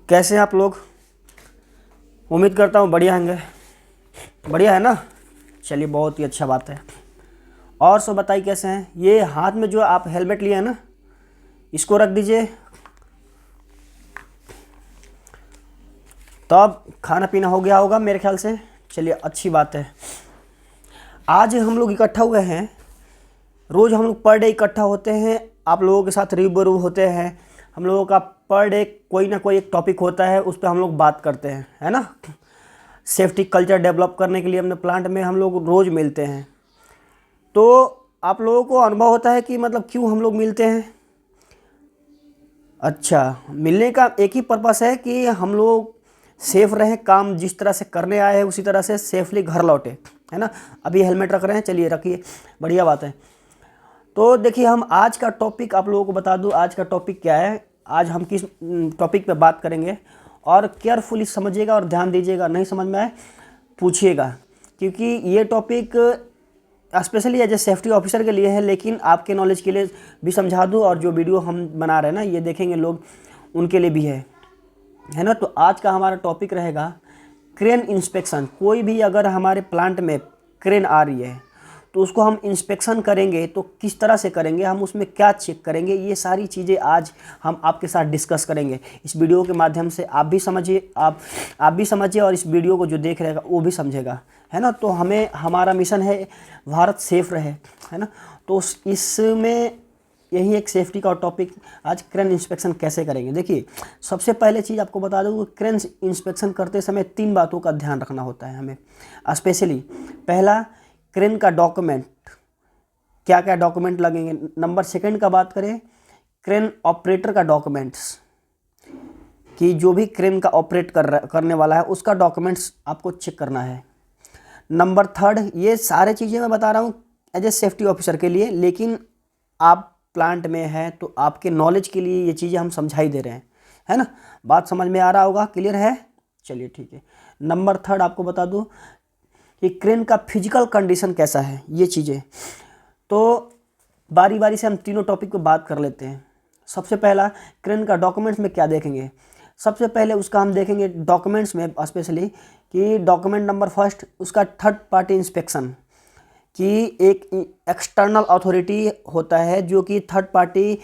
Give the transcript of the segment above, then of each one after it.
कैसे हैं आप लोग। उम्मीद करता हूँ बढ़िया होंगे। बढ़िया है ना। चलिए बहुत ही अच्छा बात है। और सब बताइए कैसे हैं। ये हाथ में जो आप हेलमेट लिए हैं ना, इसको रख दीजिए। तब खाना पीना हो गया होगा मेरे ख्याल से। चलिए अच्छी बात है। आज हम लोग इकट्ठा हुए हैं। रोज़ हम लोग पर डे इकट्ठा होते हैं, आप लोगों के साथ रूबरू होते हैं। हम लोगों का पर डे कोई ना कोई एक टॉपिक होता है, उस पर हम लोग बात करते हैं, है ना। सेफ्टी कल्चर डेवलप करने के लिए अपने प्लांट में हम लोग रोज़ मिलते हैं। तो आप लोगों को अनुभव होता है कि मतलब क्यों हम लोग मिलते हैं। अच्छा, मिलने का एक ही पर्पस है कि हम लोग सेफ रहें, काम जिस तरह से करने आए हैं उसी तरह से सेफली घर लौटे, है ना। अभी हेलमेट रख रहे हैं, चलिए रखिए, बढ़िया बात है। तो देखिए, हम आज का टॉपिक आप लोगों को बता दूं, आज का टॉपिक क्या है। आज हम किस टॉपिक पे बात करेंगे, और केयरफुली समझिएगा और ध्यान दीजिएगा। नहीं समझ में आए पूछिएगा, क्योंकि ये topic specially as a safety officer के लिए है, लेकिन आपके नॉलेज के लिए भी समझा दूं। और जो वीडियो हम बना रहे हैं ना, ये देखेंगे लोग, उनके लिए भी है ना। तो आज का हमारा टॉपिक रहेगा क्रेन इंस्पेक्शन। कोई भी अगर हमारे प्लांट में क्रेन आ रही है तो उसको हम इंस्पेक्शन करेंगे, तो किस तरह से करेंगे, हम उसमें क्या चेक करेंगे, ये सारी चीज़ें आज हम आपके साथ डिस्कस करेंगे। इस वीडियो के माध्यम से आप भी समझिए, आप भी समझिए, और इस वीडियो को जो देख रहेगा वो भी समझेगा, है ना। तो हमें, हमारा मिशन है भारत सेफ रहे, है ना। तो इसमें यही एक सेफ्टी का टॉपिक। आज क्रेन इंस्पेक्शन कैसे करेंगे। देखिए, सबसे पहले चीज़ आपको बता दूँ, क्रेन इंस्पेक्शन करते समय 3 बातों का ध्यान रखना होता है हमें स्पेशली। पहला, क्रेन का डॉक्यूमेंट, क्या क्या डॉक्यूमेंट लगेंगे। नंबर सेकंड का बात करें, क्रेन ऑपरेटर का डॉक्यूमेंट्स, कि जो भी क्रेन का ऑपरेट करने वाला है उसका डॉक्यूमेंट्स आपको चेक करना है। नंबर थर्ड, ये सारे चीज़ें मैं बता रहा हूँ एज ए सेफ्टी ऑफिसर के लिए, लेकिन आप प्लांट में हैं तो आपके नॉलेज के लिए ये चीज़ें हम समझाई दे रहे हैं, है ना। बात समझ में आ रहा होगा, क्लियर है। चलिए ठीक है। नंबर थर्ड आपको बता दूँ कि क्रेन का फिजिकल कंडीशन कैसा है, ये चीज़ें। तो बारी बारी से हम तीनों टॉपिक पे बात कर लेते हैं। सबसे पहला, क्रेन का डॉक्यूमेंट्स में क्या देखेंगे। सबसे पहले उसका हम देखेंगे डॉक्यूमेंट्स में स्पेशली, कि डॉक्यूमेंट नंबर फर्स्ट, उसका थर्ड पार्टी इंस्पेक्शन, कि एक एक्सटर्नल अथॉरिटी होता है जो कि थर्ड पार्टी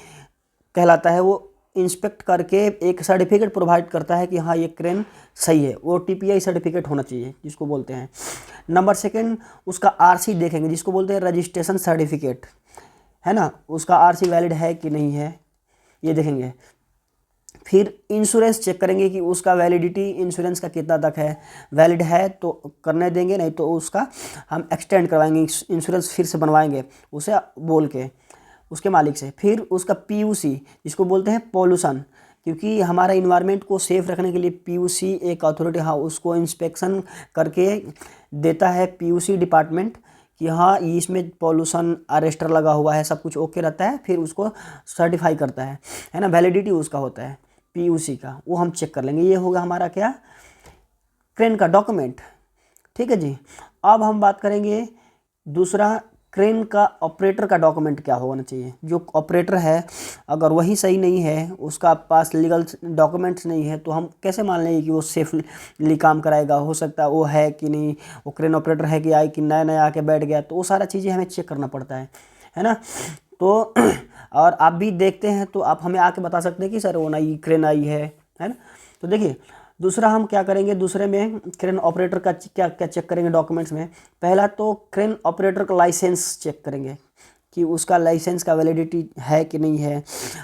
कहलाता है। वो इंस्पेक्ट करके एक सर्टिफिकेट प्रोवाइड करता है कि हाँ ये क्रेन सही है। वो टीपीआई सर्टिफिकेट होना चाहिए, जिसको बोलते हैं। नंबर सेकंड, उसका आरसी देखेंगे, जिसको बोलते हैं रजिस्ट्रेशन सर्टिफिकेट, है ना। उसका आरसी वैलिड है कि नहीं है, ये देखेंगे। फिर इंश्योरेंस चेक करेंगे कि उसका वैलिडिटी इंश्योरेंस का कितना तक है। वैलिड है तो करने देंगे, नहीं तो उसका हम एक्सटेंड करवाएंगे, इंश्योरेंस फिर से बनवाएंगे उसे बोल के उसके मालिक से। फिर उसका पीयूसी, जिसको बोलते हैं पोल्यूशन, क्योंकि हमारा इन्वायरमेंट को सेफ रखने के लिए पीयूसी एक अथॉरिटी, हाँ, उसको इंस्पेक्शन करके देता है पीयूसी डिपार्टमेंट, कि हाँ इसमें पॉल्यूशन अरेस्टर लगा हुआ है, सब कुछ ओके रहता है। फिर उसको सर्टिफाई करता है ना। वैलिडिटी उसका होता है पीयूसी का, वो हम चेक कर लेंगे। ये होगा हमारा क्या, क्रेन का डॉक्यूमेंट। ठीक है जी। अब हम बात करेंगे दूसरा, क्रेन का ऑपरेटर का डॉक्यूमेंट क्या होना चाहिए। जो ऑपरेटर है, अगर वही सही नहीं है, उसका पास लीगल डॉक्यूमेंट्स नहीं है, तो हम कैसे मान लेंगे कि वो सेफली काम कराएगा। हो सकता है वो है कि नहीं, वो क्रेन ऑपरेटर है कि कि नया नया आके बैठ गया, तो वो सारा चीज़ें हमें चेक करना पड़ता है ना। तो और आप भी देखते हैं तो आप हमें आके बता सकते हैं कि सर वो नई क्रेन आई है ना। तो देखिए, दूसरा हम क्या करेंगे, दूसरे में क्रेन ऑपरेटर का क्या क्या चेक करेंगे डॉक्यूमेंट्स में। पहला तो क्रेन ऑपरेटर का लाइसेंस चेक करेंगे, कि उसका लाइसेंस का वैलिडिटी है कि नहीं है।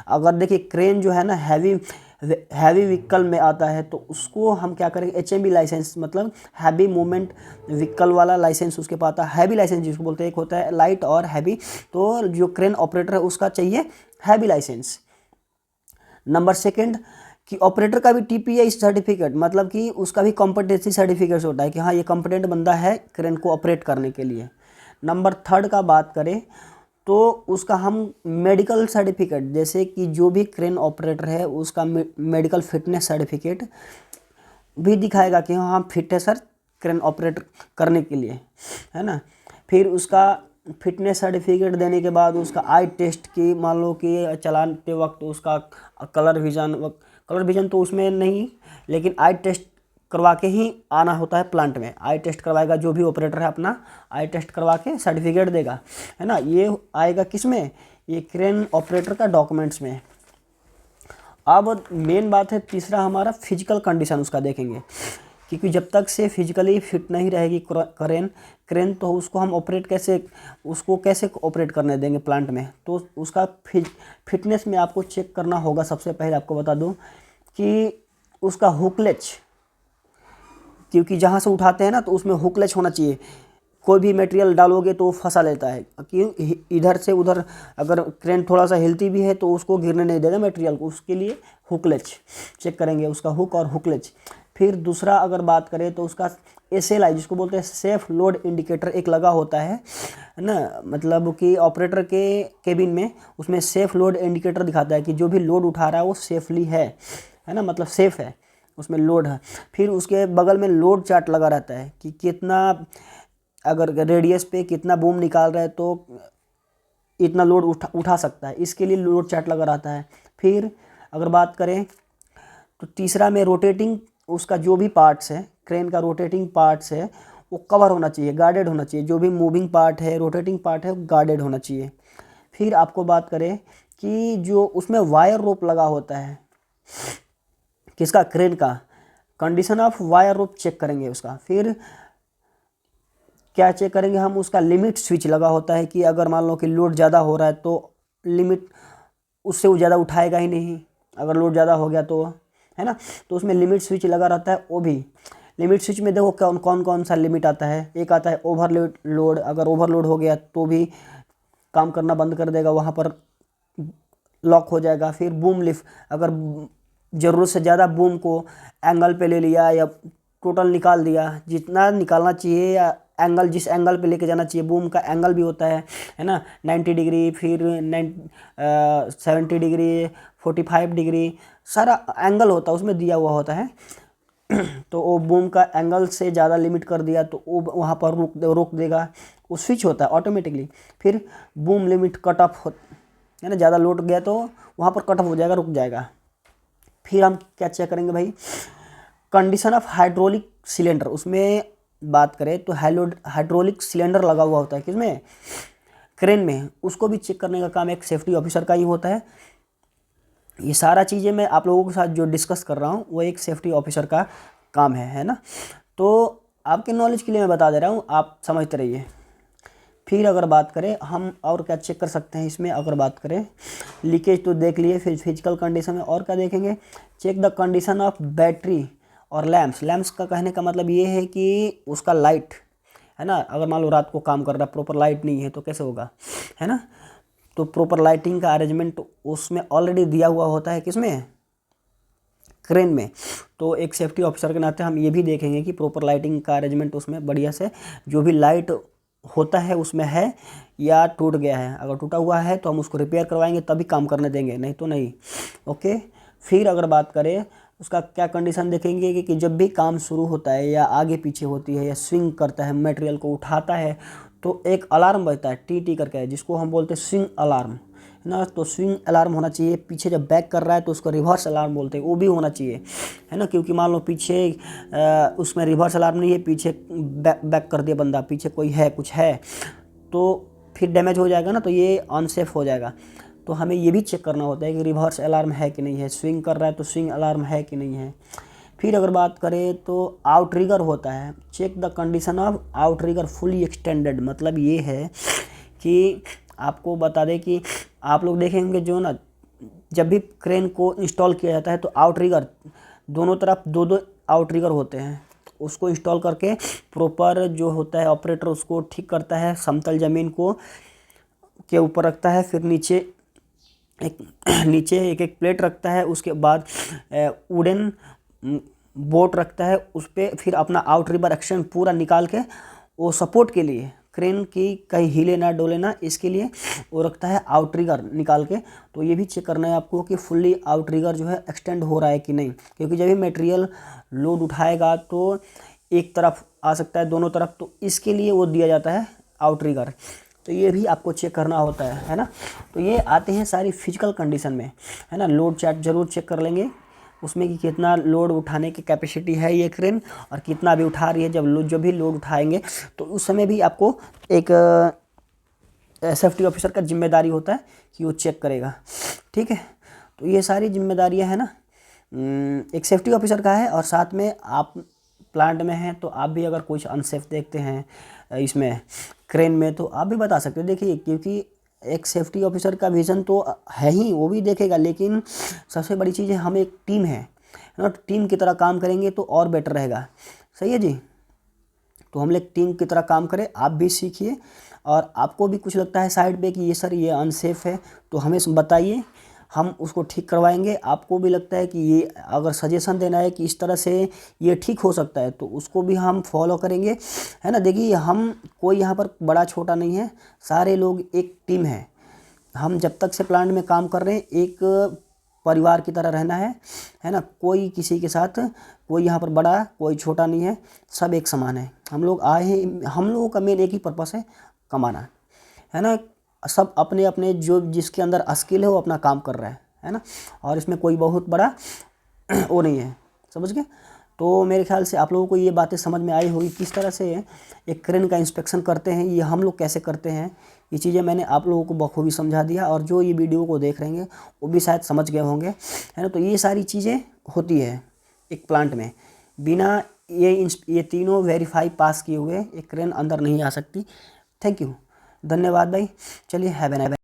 अगर देखिए क्रेन जो है ना हैवी व्हीकल में आता है, तो उसको हम क्या करेंगे, एचएमवी लाइसेंस, मतलब हैवी मूवमेंट व्हीकल वाला लाइसेंस उसके पास आता है। हैवी लाइसेंस जिसको बोलते हैं, एक होता है लाइट और हैवी, तो जो क्रेन ऑपरेटर है उसका चाहिए हैवी लाइसेंस। नंबर सेकंड, कि ऑपरेटर का भी टीपीआई सर्टिफिकेट, मतलब कि उसका भी कॉम्पिटेंसी सर्टिफिकेट होता है कि हाँ ये कॉम्पिटेंट बंदा है क्रेन को ऑपरेट करने के लिए। नंबर थर्ड का बात करें तो उसका हम मेडिकल सर्टिफिकेट, जैसे कि जो भी क्रेन ऑपरेटर है उसका मेडिकल फिटनेस सर्टिफिकेट भी दिखाएगा कि हाँ फिट है सर क्रेन ऑपरेट करने के लिए, है ना। फिर उसका फिटनेस सर्टिफिकेट देने के बाद उसका आई टेस्ट की, मान लो कि चलाते वक्त उसका कलर विजन कलर विजन तो उसमें नहीं, लेकिन आई टेस्ट करवा के ही आना होता है प्लांट में। आई टेस्ट करवाएगा जो भी ऑपरेटर है अपना, आई टेस्ट करवा के सर्टिफिकेट देगा, है ना। ये आएगा किस में, ये क्रेन ऑपरेटर का डॉक्यूमेंट्स में। अब मेन बात है तीसरा हमारा फिजिकल कंडीशन उसका देखेंगे, क्योंकि जब तक से फिजिकली फिट नहीं रहेगी क्रेन तो उसको हम ऑपरेट कैसे ऑपरेट करने देंगे प्लांट में। तो उसका फिटनेस में आपको चेक करना होगा। सबसे पहले आपको बता दूं कि उसका हुकलेच, क्योंकि जहाँ से उठाते हैं ना तो उसमें हुकलेच होना चाहिए। कोई भी मटेरियल डालोगे तो वो फंसा लेता है, क्यों इधर से उधर अगर क्रेन थोड़ा सा हिलती भी है तो उसको गिरने नहीं देगा मटेरियल को। उसके लिए हुकलेच चेक करेंगे, उसका हुक और हुकलेच। फिर दूसरा अगर बात करें तो उसका SLI जिसको बोलते हैं सेफ लोड इंडिकेटर एक लगा होता है ना, मतलब कि ऑपरेटर के केबिन में उसमें सेफ लोड इंडिकेटर दिखाता है कि जो भी लोड उठा रहा है वो सेफली है ना, मतलब सेफ है, उसमें लोड है। फिर उसके बगल में लोड चार्ट लगा रहता है कि कितना अगर रेडियस पे कितना बूम निकाल रहा है तो इतना लोड उठा सकता है, इसके लिए लोड चार्ट लगा रहता है। फिर अगर बात करें तो तीसरा में रोटेटिंग उसका जो भी पार्ट्स है, क्रेन का रोटेटिंग पार्ट्स है वो कवर होना चाहिए, गार्डेड होना चाहिए। जो भी मूविंग पार्ट है, रोटेटिंग पार्ट है, गार्डेड होना चाहिए। फिर आपको बात करें कि जो उसमें वायर रोप लगा होता है किसका, क्रेन का, condition of wire rope check करेंगे उसका। फिर क्या चेक करेंगे हम, उसका लिमिट स्विच लगा होता है कि अगर मान लो कि लोड ज़्यादा हो रहा है तो लिमिट उससे वो ज़्यादा उठाएगा ही नहीं, अगर लोड ज़्यादा हो गया तो, है ना। तो उसमें लिमिट स्विच लगा रहता है। वो भी लिमिट स्विच में देखो कौन सा लिमिट आता है। एक आता है ओवरलोड, अगर ओवरलोड हो गया तो भी काम करना बंद कर देगा, वहाँ पर लॉक हो जाएगा। फिर बूम लिफ्ट, अगर ज़रूरत से ज़्यादा बूम को एंगल पे ले लिया या टोटल निकाल दिया, जितना निकालना चाहिए या एंगल जिस एंगल पे लेके जाना चाहिए, बूम का एंगल भी होता है ना, 90 डिग्री, फिर 70 डिग्री, 45 डिग्री, सारा एंगल होता है उसमें दिया हुआ होता है। तो वो बूम का एंगल से ज़्यादा लिमिट कर दिया तो वो वहाँ पर रोक देगा, वो स्विच होता है ऑटोमेटिकली। फिर बूम लिमिट कट ऑफ है ना, ज़्यादा लोड गया तो वहाँ पर कट ऑफ हो जाएगा, रुक जाएगा। फिर हम क्या चेक करेंगे भाई, कंडीशन ऑफ हाइड्रोलिक सिलेंडर। उसमें बात करें तो हाइड्रोलिक सिलेंडर लगा हुआ होता है किसमें, क्रेन में, उसको भी चेक करने का काम एक सेफ्टी ऑफिसर का ही होता है। ये सारा चीज़ें मैं आप लोगों के साथ जो डिस्कस कर रहा हूँ वो एक सेफ्टी ऑफिसर का काम है ना। तो आपके नॉलेज के लिए मैं बता दे रहा हूँ, आप समझते रहिए। फिर अगर बात करें हम और क्या चेक कर सकते हैं इसमें, अगर बात करें लीकेज तो देख लिए, फिर फिजिकल कंडीशन में और क्या देखेंगे, check the condition of battery और लैंप्स का कहने का मतलब ये है कि उसका लाइट, है ना, अगर मान लो रात को काम कर रहा है, प्रॉपर लाइट नहीं है तो कैसे होगा, है ना। तो प्रॉपर लाइटिंग का अरेंजमेंट उसमें ऑलरेडी दिया हुआ होता है किसमें, क्रेन में। तो एक सेफ्टी ऑफिसर के नाते हम ये भी देखेंगे कि प्रॉपर लाइटिंग का अरेंजमेंट उसमें बढ़िया से, जो भी लाइट होता है उसमें है या टूट गया है, अगर टूटा हुआ है तो हम उसको रिपेयर करवाएंगे तभी काम करने देंगे, नहीं तो नहीं। ओके। फिर अगर बात करें उसका क्या कंडीशन देखेंगे कि जब भी काम शुरू होता है या आगे पीछे होती है या स्विंग करता है, मटेरियल को उठाता है, तो एक अलार्म बजता है टी करके है, जिसको हम बोलते हैं स्विंग अलार्म, है ना। तो स्विंग अलार्म होना चाहिए। पीछे जब बैक कर रहा है तो उसको रिवर्स अलार्म बोलते हैं, वो भी होना चाहिए, है ना। क्योंकि मान लो पीछे उसमें रिवर्स अलार्म नहीं है, पीछे बैक कर दिया बंदा, पीछे कोई है, कुछ है, तो फिर डैमेज हो जाएगा ना, तो ये अनसेफ हो जाएगा। तो हमें ये भी चेक करना होता है कि रिवर्स अलार्म है कि नहीं है, स्विंग कर रहा है तो स्विंग अलार्म है कि नहीं है। फिर अगर बात करें तो आउटरिगर होता है, check the condition of outrigger fully extended. मतलब ये है कि आपको बता दें कि आप लोग देखेंगे जो ना, जब भी क्रेन को इंस्टॉल किया जाता है तो आउटरिगर दोनों तरफ दो आउटरिगर होते हैं, उसको इंस्टॉल करके प्रॉपर जो होता है ऑपरेटर उसको ठीक करता है, समतल ज़मीन को के ऊपर रखता है, फिर नीचे एक प्लेट रखता है, उसके बाद वुडन बोट रखता है, उस पर फिर अपना आउटरिगर एक्शन पूरा निकाल के वो सपोर्ट के लिए क्रेन की कहीं हिले ना डोले ना, इसके लिए वो रखता है आउटरिगर निकाल के। तो ये भी चेक करना है आपको कि फुल्ली आउटरिगर जो है एक्सटेंड हो रहा है कि नहीं, क्योंकि जब भी मटेरियल लोड उठाएगा तो एक तरफ आ सकता है, दोनों तरफ, तो इसके लिए वो दिया जाता है आउटरिगर। तो ये भी आपको चेक करना होता है ना। तो ये आते हैं सारी फिजिकल कंडीशन में, है ना। लोड चार्ट जरूर चेक कर लेंगे, उसमें कि कितना लोड उठाने की कैपेसिटी है ये क्रेन और कितना भी उठा रही है। जब भी लोड उठाएंगे तो उस समय भी आपको एक सेफ्टी ऑफिसर का जिम्मेदारी होता है कि वो चेक करेगा। ठीक है, तो ये सारी जिम्मेदारियां है ना एक सेफ्टी ऑफिसर का है। और साथ में आप प्लांट में हैं तो आप भी अगर कुछ अनसेफ देखते हैं इसमें क्रेन में तो आप भी बता सकते हैं। देखिए, क्योंकि एक सेफ्टी ऑफिसर का विज़न तो है ही, वो भी देखेगा, लेकिन सबसे बड़ी चीज़ है हम एक टीम है ना, टीम की तरह काम करेंगे तो और बेटर रहेगा। सही है जी। तो हम लोग टीम की तरह काम करें, आप भी सीखिए। और आपको भी कुछ लगता है साइड पे कि ये सर ये अनसेफ है तो हमें बताइए, हम उसको ठीक करवाएंगे। आपको भी लगता है कि ये अगर सजेशन देना है कि इस तरह से ये ठीक हो सकता है तो उसको भी हम फॉलो करेंगे, है ना। देखिए, हम कोई यहाँ पर बड़ा छोटा नहीं है, सारे लोग एक टीम है। हम जब तक से प्लांट में काम कर रहे हैं एक परिवार की तरह रहना है ना। कोई किसी के साथ, कोई यहाँ पर बड़ा कोई छोटा नहीं है, सब एक समान है। हम लोग आए हैं, हम लोगों का मेन एक ही पर्पस है, कमाना, है ना। सब अपने अपने जो जिसके अंदर स्किल है वो अपना काम कर रहा है ना। और इसमें कोई बहुत बड़ा वो नहीं है, समझ गए। तो मेरे ख्याल से आप लोगों को ये बातें समझ में आई होगी, किस तरह से एक क्रेन का इंस्पेक्शन करते हैं, ये हम लोग कैसे करते हैं। ये चीज़ें मैंने आप लोगों को बखूबी समझा दिया, और जो ये वीडियो को देख रहे हैं वो भी शायद समझ गए होंगे, है ना। तो ये सारी चीज़ें होती है एक प्लांट में, बिना ये तीनों वेरीफाई पास किए हुए एक क्रेन अंदर नहीं आ सकती। थैंक यू, धन्यवाद भाई। चलिए, हैव एन